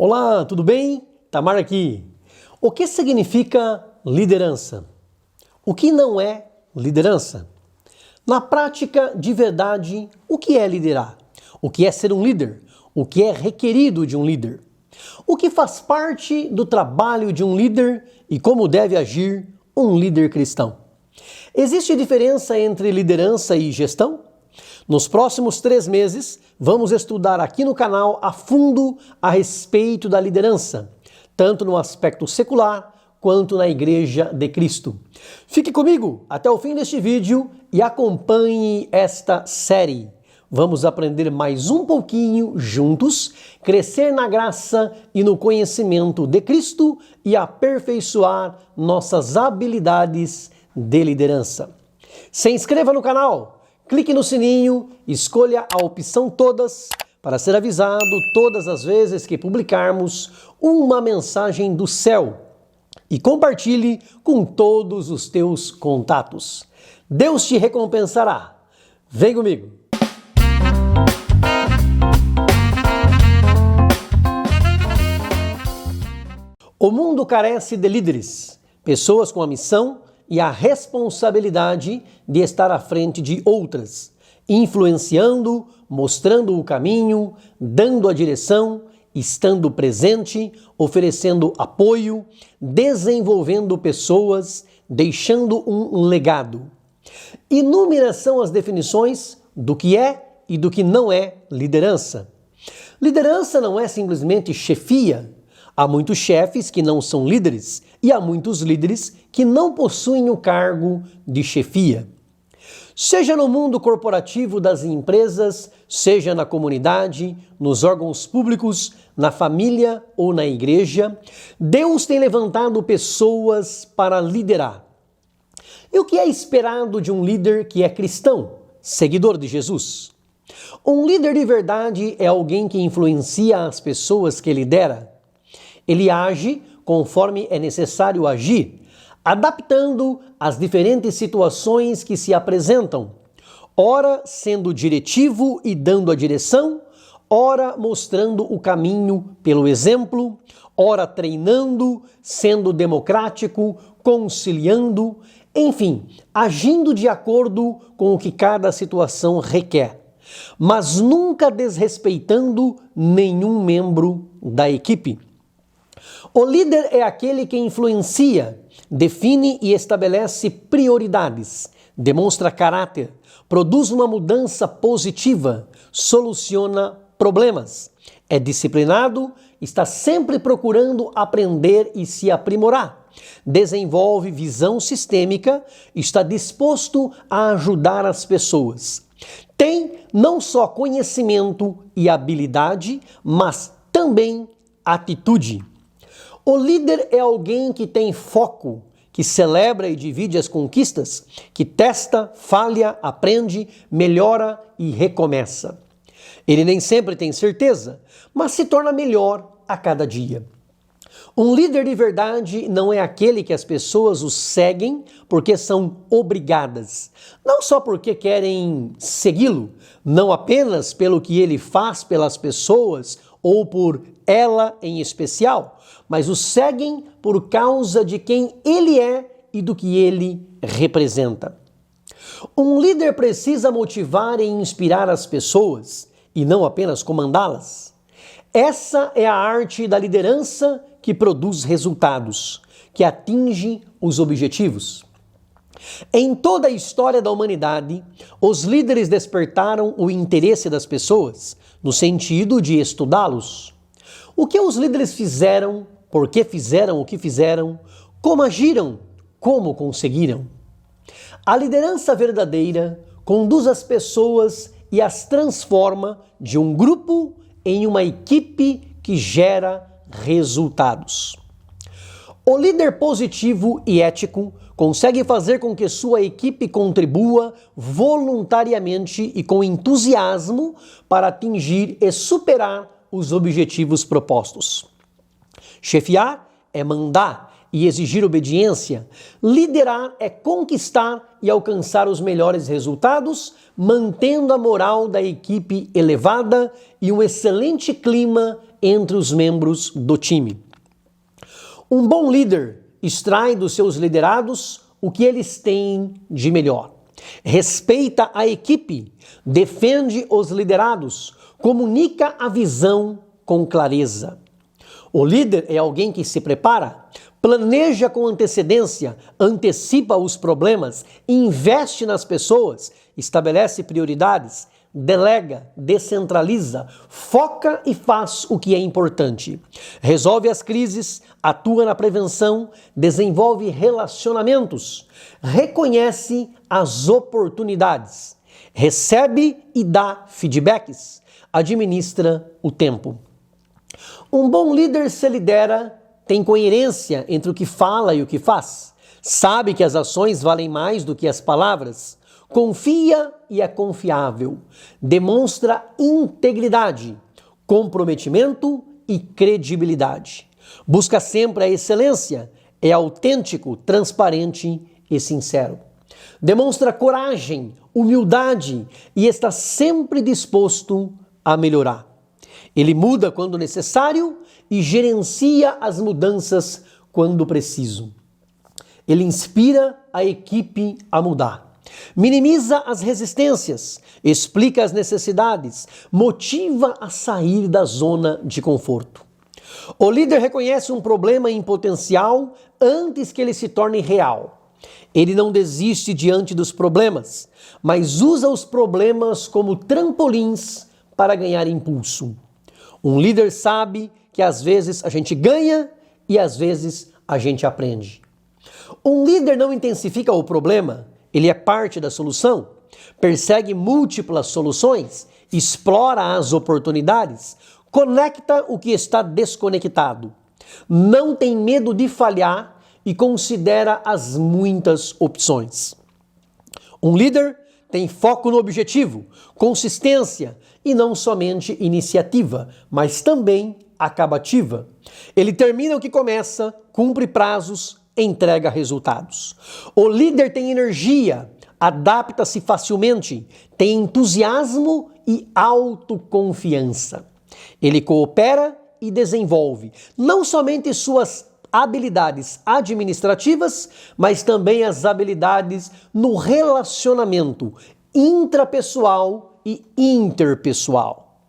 Olá, tudo bem? Tamar aqui. O que significa liderança? O que não é liderança? Na prática, de verdade, o que é liderar? O que é ser um líder? O que é requerido de um líder? O que faz parte do trabalho de um líder e como deve agir um líder cristão? Existe diferença entre liderança e gestão? Nos próximos 3 meses, vamos estudar aqui no canal a fundo a respeito da liderança, tanto no aspecto secular quanto na Igreja de Cristo. Fique comigo até o fim deste vídeo e acompanhe esta série. Vamos aprender mais um pouquinho juntos, crescer na graça e no conhecimento de Cristo e aperfeiçoar nossas habilidades de liderança. Se inscreva no canal. Clique no sininho, escolha a opção todas para ser avisado todas as vezes que publicarmos uma mensagem do céu e compartilhe com todos os teus contatos. Deus te recompensará. Vem comigo! O mundo carece de líderes, pessoas com a missão e a responsabilidade de estar à frente de outras, influenciando, mostrando o caminho, dando a direção, estando presente, oferecendo apoio, desenvolvendo pessoas, deixando um legado. Inúmeras são as definições do que é e do que não é liderança. Liderança não é simplesmente chefia. Há muitos chefes que não são líderes e há muitos líderes que não possuem o cargo de chefia. Seja no mundo corporativo das empresas, seja na comunidade, nos órgãos públicos, na família ou na igreja, Deus tem levantado pessoas para liderar. E o que é esperado de um líder que é cristão, seguidor de Jesus? Um líder de verdade é alguém que influencia as pessoas que lidera. Ele age conforme é necessário agir, adaptando às diferentes situações que se apresentam, ora sendo diretivo e dando a direção, ora mostrando o caminho pelo exemplo, ora treinando, sendo democrático, conciliando, enfim, agindo de acordo com o que cada situação requer, mas nunca desrespeitando nenhum membro da equipe. O líder é aquele que influencia, define e estabelece prioridades, demonstra caráter, produz uma mudança positiva, soluciona problemas, é disciplinado, está sempre procurando aprender e se aprimorar, desenvolve visão sistêmica, está disposto a ajudar as pessoas. Tem não só conhecimento e habilidade, mas também atitude. O líder é alguém que tem foco, que celebra e divide as conquistas, que testa, falha, aprende, melhora e recomeça. Ele nem sempre tem certeza, mas se torna melhor a cada dia. Um líder de verdade não é aquele que as pessoas o seguem porque são obrigadas, não só porque querem segui-lo, não apenas pelo que ele faz pelas pessoas ou por ela em especial, mas o seguem por causa de quem ele é e do que ele representa. Um líder precisa motivar e inspirar as pessoas e não apenas comandá-las. Essa é a arte da liderança que produz resultados, que atinge os objetivos. Em toda a história da humanidade, os líderes despertaram o interesse das pessoas, no sentido de estudá-los. O que os líderes fizeram, por que fizeram o que fizeram, como agiram, como conseguiram. A liderança verdadeira conduz as pessoas e as transforma de um grupo em uma equipe que gera resultados. O líder positivo e ético consegue fazer com que sua equipe contribua voluntariamente e com entusiasmo para atingir e superar os objetivos propostos. Chefiar é mandar e exigir obediência. Liderar é conquistar e alcançar os melhores resultados, mantendo a moral da equipe elevada e um excelente clima entre os membros do time. Um bom líder extrai dos seus liderados o que eles têm de melhor. Respeita a equipe, defende os liderados, comunica a visão com clareza. O líder é alguém que se prepara, planeja com antecedência, antecipa os problemas, investe nas pessoas, estabelece prioridades, delega, descentraliza, foca e faz o que é importante. Resolve as crises, atua na prevenção, desenvolve relacionamentos, reconhece as oportunidades, recebe e dá feedbacks, administra o tempo. Um bom líder se lidera, tem coerência entre o que fala e o que faz, sabe que as ações valem mais do que as palavras, confia e é confiável, demonstra integridade, comprometimento e credibilidade. Busca sempre a excelência, é autêntico, transparente e sincero. Demonstra coragem, humildade e está sempre disposto a melhorar. Ele muda quando necessário e gerencia as mudanças quando preciso. Ele inspira a equipe a mudar. Minimiza as resistências, explica as necessidades, motiva a sair da zona de conforto. O líder reconhece um problema em potencial antes que ele se torne real. Ele não desiste diante dos problemas, mas usa os problemas como trampolins para ganhar impulso. Um líder sabe que às vezes a gente ganha e às vezes a gente aprende. Um líder não intensifica o problema, ele é parte da solução, persegue múltiplas soluções, explora as oportunidades, conecta o que está desconectado, não tem medo de falhar e considera as muitas opções. Um líder tem foco no objetivo, consistência e não somente iniciativa, mas também acabativa. Ele termina o que começa, cumpre prazos, entrega resultados. O líder tem energia, adapta-se facilmente, tem entusiasmo e autoconfiança. Ele coopera e desenvolve não somente suas habilidades administrativas, mas também as habilidades no relacionamento intrapessoal e interpessoal.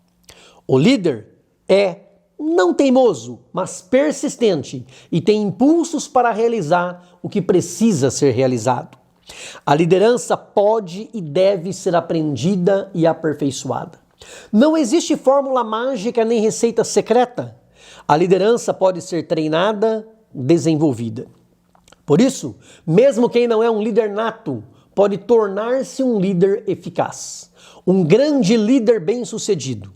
O líder é não teimoso, mas persistente e tem impulsos para realizar o que precisa ser realizado. A liderança pode e deve ser aprendida e aperfeiçoada. Não existe fórmula mágica nem receita secreta. A liderança pode ser treinada, desenvolvida. Por isso, mesmo quem não é um líder nato, pode tornar-se um líder eficaz, um grande líder bem-sucedido.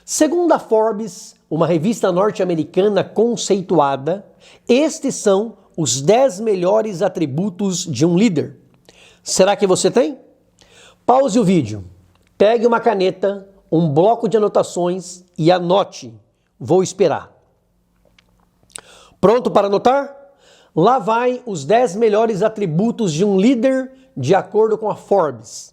Segundo a Forbes, uma revista norte-americana conceituada, estes são os 10 melhores atributos de um líder. Será que você tem? Pause o vídeo, pegue uma caneta, um bloco de anotações e anote. Vou esperar. Pronto para anotar? Lá vai os 10 melhores atributos de um líder de acordo com a Forbes.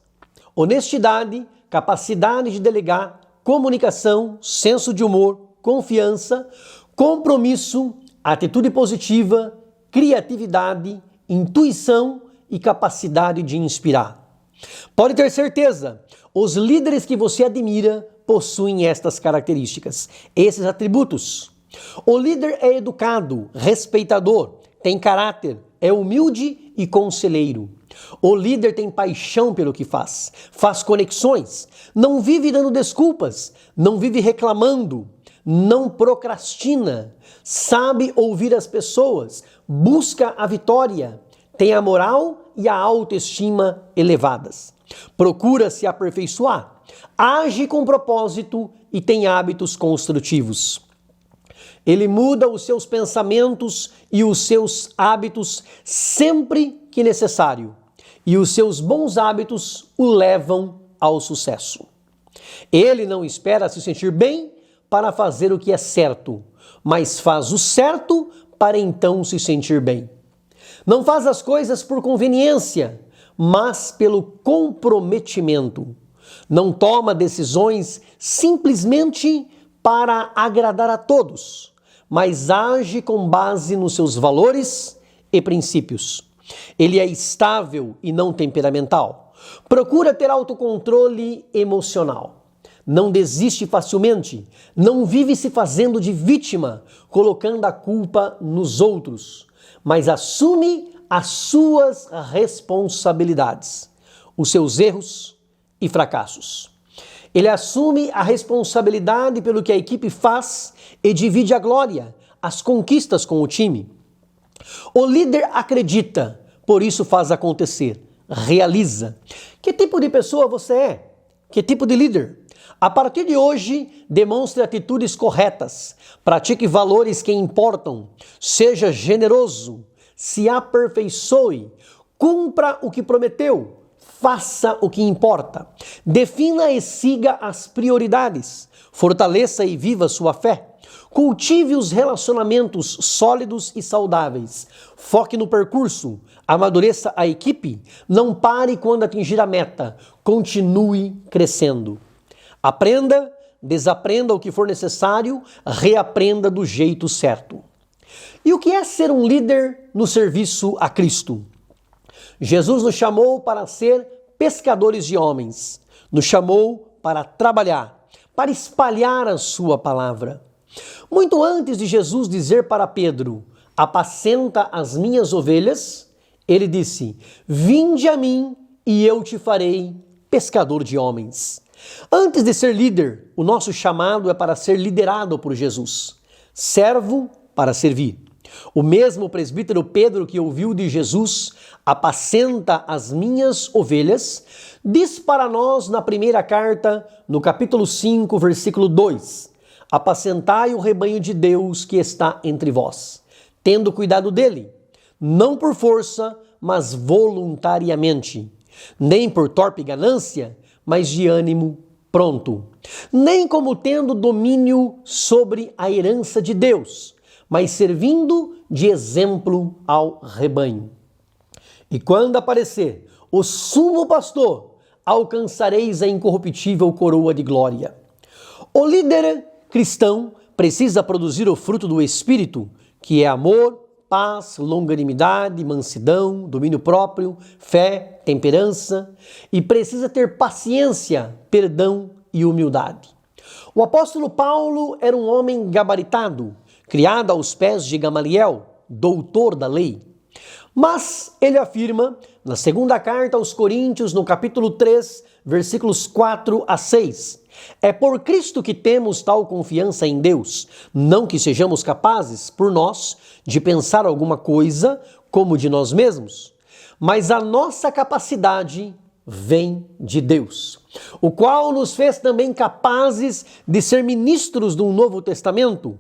Honestidade, capacidade de delegar, comunicação, senso de humor, confiança, compromisso, atitude positiva, criatividade, intuição e capacidade de inspirar. Pode ter certeza, os líderes que você admira possuem estas características, esses atributos. O líder é educado, respeitador, tem caráter, é humilde e conselheiro. O líder tem paixão pelo que faz, faz conexões, não vive dando desculpas, não vive reclamando, não procrastina, sabe ouvir as pessoas, busca a vitória, tem a moral e a autoestima elevadas. Procura se aperfeiçoar, age com propósito e tem hábitos construtivos. Ele muda os seus pensamentos e os seus hábitos sempre que necessário, e os seus bons hábitos o levam ao sucesso. Ele não espera se sentir bem para fazer o que é certo, mas faz o certo para então se sentir bem. Não faz as coisas por conveniência, mas pelo comprometimento. Não toma decisões simplesmente para agradar a todos, mas age com base nos seus valores e princípios. Ele é estável e não temperamental. Procura ter autocontrole emocional. Não desiste facilmente. Não vive se fazendo de vítima, colocando a culpa nos outros, mas assume as suas responsabilidades, os seus erros e fracassos. Ele assume a responsabilidade pelo que a equipe faz e divide a glória, as conquistas com o time. O líder acredita, por isso faz acontecer, realiza. Que tipo de pessoa você é? Que tipo de líder? A partir de hoje, demonstre atitudes corretas, pratique valores que importam, seja generoso, se aperfeiçoe, cumpra o que prometeu, faça o que importa, defina e siga as prioridades, fortaleça e viva sua fé. Cultive os relacionamentos sólidos e saudáveis. Foque no percurso. Amadureça a equipe. Não pare quando atingir a meta. Continue crescendo. Aprenda, desaprenda o que for necessário, reaprenda do jeito certo. E o que é ser um líder no serviço a Cristo? Jesus nos chamou para ser pescadores de homens. Nos chamou para trabalhar, para espalhar a sua palavra. Muito antes de Jesus dizer para Pedro, apacenta as minhas ovelhas, ele disse, vinde a mim e eu te farei pescador de homens. Antes de ser líder, o nosso chamado é para ser liderado por Jesus. Servo para servir. O mesmo presbítero Pedro que ouviu de Jesus, apacenta as minhas ovelhas, diz para nós na primeira carta, no capítulo 5, versículo 2, apacentai o rebanho de Deus que está entre vós, tendo cuidado dele, não por força, mas voluntariamente, nem por torpe ganância, mas de ânimo pronto, nem como tendo domínio sobre a herança de Deus, mas servindo de exemplo ao rebanho. E quando aparecer o sumo pastor, alcançareis a incorruptível coroa de glória. O líder cristão precisa produzir o fruto do Espírito, que é amor, paz, longanimidade, mansidão, domínio próprio, fé, temperança, e precisa ter paciência, perdão e humildade. O apóstolo Paulo era um homem gabaritado, criado aos pés de Gamaliel, doutor da lei. Mas ele afirma, na segunda carta aos Coríntios, no capítulo 3, versículos 4 a 6, é por Cristo que temos tal confiança em Deus, não que sejamos capazes, por nós, de pensar alguma coisa como de nós mesmos, mas a nossa capacidade vem de Deus, o qual nos fez também capazes de ser ministros de um novo testamento,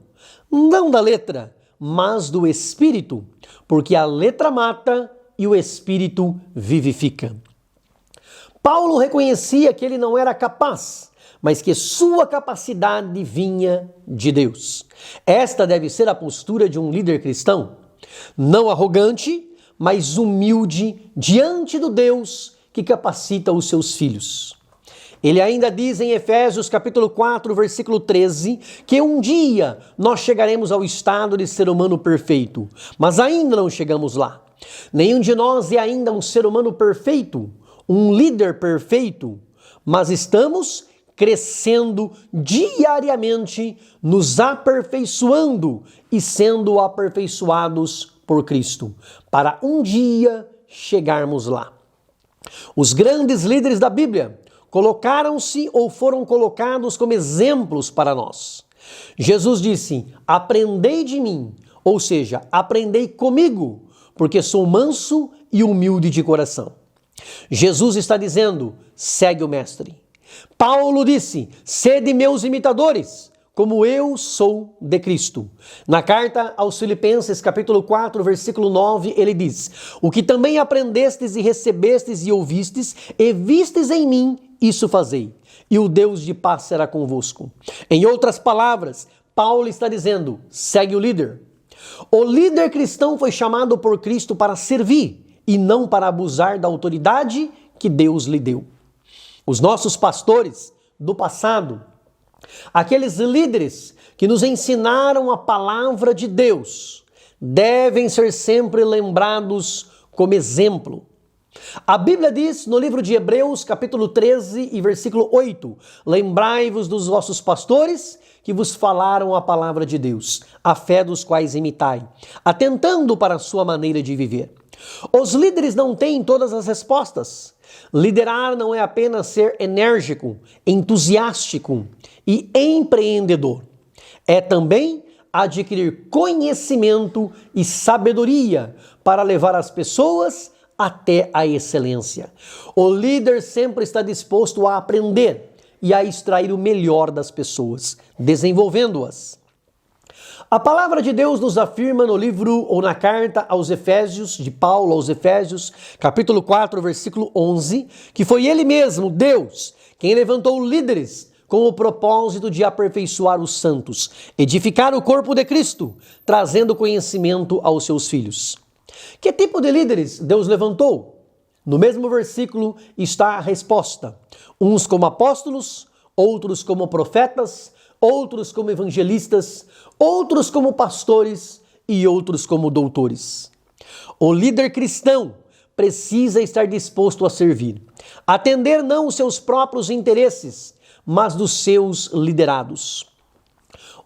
não da letra, mas do Espírito, porque a letra mata e o Espírito vivifica. Paulo reconhecia que ele não era capaz, mas que sua capacidade vinha de Deus. Esta deve ser a postura de um líder cristão, não arrogante, mas humilde diante do Deus que capacita os seus filhos. Ele ainda diz em Efésios capítulo 4, versículo 13, que um dia nós chegaremos ao estado de ser humano perfeito, mas ainda não chegamos lá. Nenhum de nós é ainda um ser humano perfeito, um líder perfeito, mas estamos crescendo diariamente, nos aperfeiçoando e sendo aperfeiçoados por Cristo, para um dia chegarmos lá. Os grandes líderes da Bíblia colocaram-se ou foram colocados como exemplos para nós. Jesus disse, aprendei de mim, ou seja, aprendei comigo, porque sou manso e humilde de coração. Jesus está dizendo, segue o mestre. Paulo disse, sede meus imitadores, como eu sou de Cristo. Na carta aos Filipenses, capítulo 4, versículo 9, ele diz, o que também aprendestes e recebestes e ouvistes e vistes em mim, isso fazei, e o Deus de paz será convosco. Em outras palavras, Paulo está dizendo, segue o líder. O líder cristão foi chamado por Cristo para servir e não para abusar da autoridade que Deus lhe deu. Os nossos pastores do passado Aqueles líderes que nos ensinaram a palavra de Deus devem ser sempre lembrados como exemplo. A Bíblia diz no livro de Hebreus, capítulo 13 e versículo 8: lembrai-vos dos vossos pastores que vos falaram a palavra de Deus, a fé dos quais imitai, atentando para a sua maneira de viver. Os líderes não têm todas as respostas. Liderar não é apenas ser enérgico, entusiástico e empreendedor. É também adquirir conhecimento e sabedoria para levar as pessoas até a excelência. O líder sempre está disposto a aprender e a extrair o melhor das pessoas, desenvolvendo-as. A palavra de Deus nos afirma no livro ou na carta aos Efésios, de Paulo aos Efésios, capítulo 4, versículo 11, que foi Ele mesmo, Deus, quem levantou líderes com o propósito de aperfeiçoar os santos, edificar o corpo de Cristo, trazendo conhecimento aos seus filhos. Que tipo de líderes Deus levantou? No mesmo versículo está a resposta. Uns como apóstolos, outros como profetas, outros como evangelistas, outros como pastores e outros como doutores. O líder cristão precisa estar disposto a servir, atender não os seus próprios interesses, mas dos seus liderados.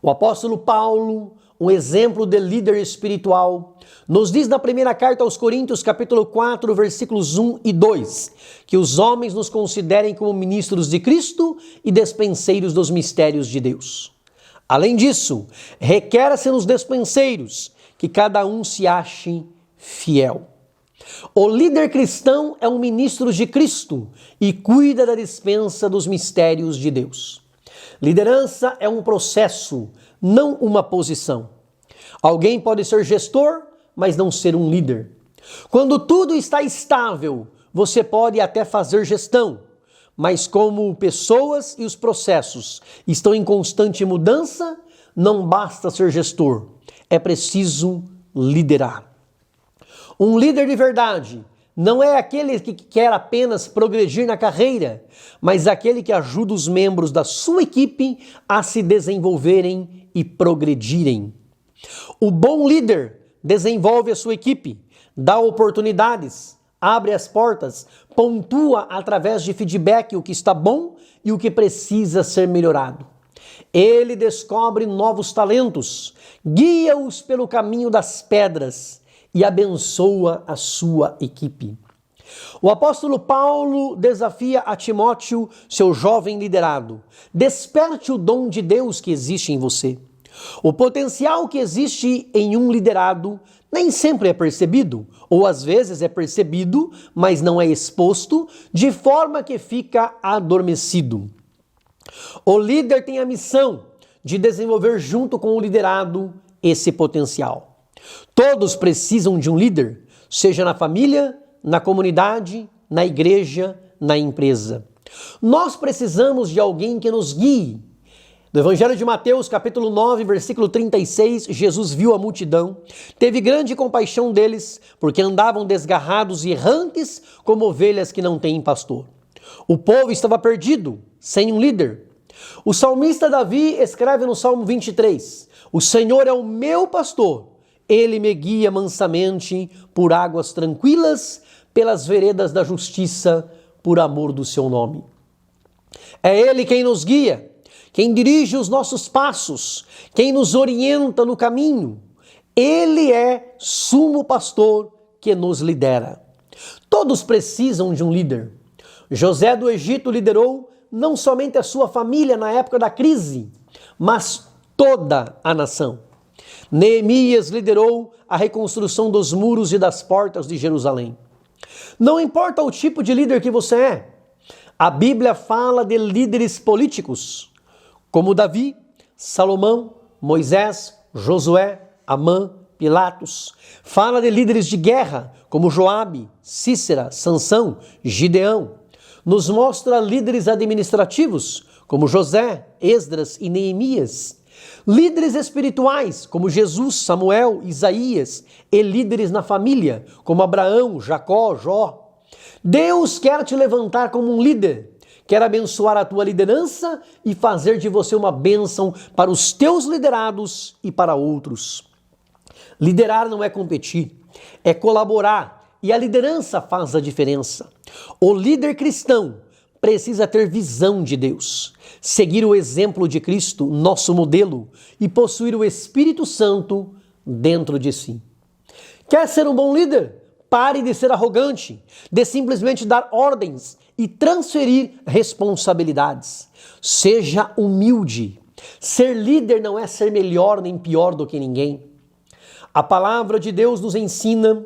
O apóstolo Paulo, um exemplo de líder espiritual, nos diz na primeira carta aos Coríntios, capítulo 4, versículos 1 e 2, que os homens nos considerem como ministros de Cristo e despenseiros dos mistérios de Deus. Além disso, requer-se nos despenseiros que cada um se ache fiel. O líder cristão é um ministro de Cristo e cuida da dispensa dos mistérios de Deus. Liderança é um processo, não uma posição. Alguém pode ser gestor, mas não ser um líder. Quando tudo está estável, você pode até fazer gestão, mas como pessoas e os processos estão em constante mudança, não basta ser gestor, é preciso liderar. Um líder de verdade não é aquele que quer apenas progredir na carreira, mas aquele que ajuda os membros da sua equipe a se desenvolverem e progredirem. O bom líder desenvolve a sua equipe, dá oportunidades, abre as portas, pontua através de feedback o que está bom e o que precisa ser melhorado. Ele descobre novos talentos, guia-os pelo caminho das pedras e abençoa a sua equipe. O apóstolo Paulo desafia a Timóteo, seu jovem liderado: desperte o dom de Deus que existe em você. O potencial que existe em um liderado nem sempre é percebido, ou às vezes é percebido, mas não é exposto, de forma que fica adormecido. O líder tem a missão de desenvolver junto com o liderado esse potencial. Todos precisam de um líder, seja na família, na comunidade, na igreja, na empresa. Nós precisamos de alguém que nos guie. No Evangelho de Mateus, capítulo 9, versículo 36, Jesus viu a multidão, teve grande compaixão deles, porque andavam desgarrados e errantes como ovelhas que não têm pastor. O povo estava perdido, sem um líder. O salmista Davi escreve no Salmo 23, o Senhor é o meu pastor, ele me guia mansamente por águas tranquilas, pelas veredas da justiça, por amor do seu nome. É ele quem nos guia, quem dirige os nossos passos, quem nos orienta no caminho. Ele é sumo pastor que nos lidera. Todos precisam de um líder. José do Egito liderou não somente a sua família na época da crise, mas toda a nação. Neemias liderou a reconstrução dos muros e das portas de Jerusalém. Não importa o tipo de líder que você é, a Bíblia fala de líderes políticos, como Davi, Salomão, Moisés, Josué, Amã, Pilatos. Fala de líderes de guerra, como Joabe, Cícera, Sansão, Gideão. Nos mostra líderes administrativos, como José, Esdras e Neemias. Líderes espirituais, como Jesus, Samuel, Isaías. E líderes na família, como Abraão, Jacó, Jó. Deus quer te levantar como um líder Quero abençoar a tua liderança e fazer de você uma bênção para os teus liderados e para outros. Liderar não é competir, é colaborar, e a liderança faz a diferença. O líder cristão precisa ter visão de Deus, seguir o exemplo de Cristo, nosso modelo, e possuir o Espírito Santo dentro de si. Quer ser um bom líder? Pare de ser arrogante, de simplesmente dar ordens e transferir responsabilidades. Seja humilde. Ser líder não é ser melhor nem pior do que ninguém. A palavra de Deus nos ensina,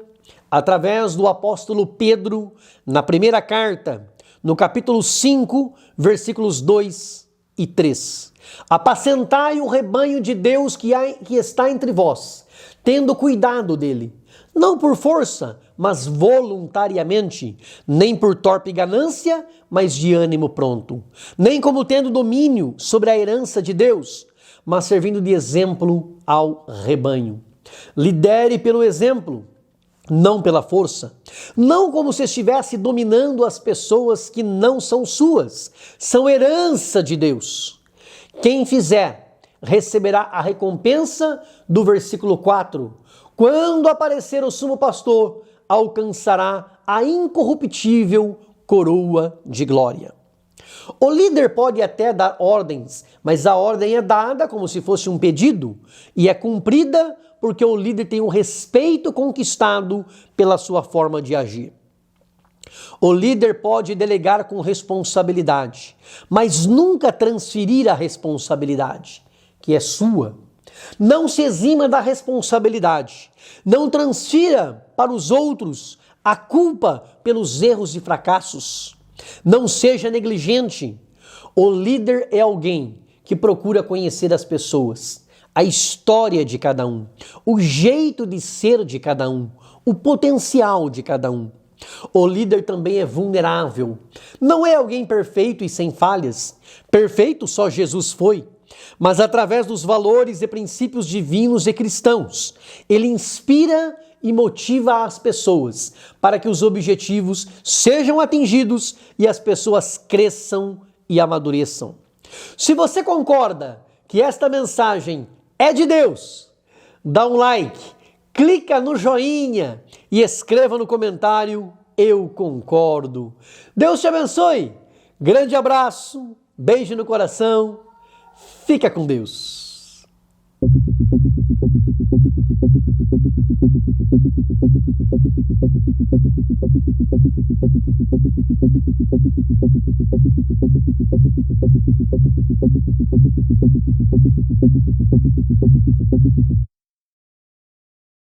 através do apóstolo Pedro, na primeira carta, no capítulo 5, versículos 2 e 3. Apacentai o rebanho de Deus que está entre vós, tendo cuidado dele, não por força, mas voluntariamente, nem por torpe ganância, mas de ânimo pronto, nem como tendo domínio sobre a herança de Deus, mas servindo de exemplo ao rebanho. Lidere pelo exemplo, não pela força, não como se estivesse dominando as pessoas que não são suas, são herança de Deus. Quem fizer, receberá a recompensa do versículo 4. Quando aparecer o sumo pastor, alcançará a incorruptível coroa de glória. O líder pode até dar ordens, mas a ordem é dada como se fosse um pedido e é cumprida porque o líder tem um respeito conquistado pela sua forma de agir. O líder pode delegar com responsabilidade, mas nunca transferir a responsabilidade, que é sua. Não se exima da responsabilidade. Não transfira para os outros a culpa pelos erros e fracassos. Não seja negligente. O líder é alguém que procura conhecer as pessoas, a história de cada um, o jeito de ser de cada um, o potencial de cada um. O líder também é vulnerável. Não é alguém perfeito e sem falhas. Perfeito só Jesus foi. Mas através dos valores e princípios divinos e cristãos, ele inspira e motiva as pessoas para que os objetivos sejam atingidos e as pessoas cresçam e amadureçam. Se você concorda que esta mensagem é de Deus, dá um like, clica no joinha e escreva no comentário: eu concordo. Deus te abençoe. Grande abraço, beijo no coração. Fica com Deus.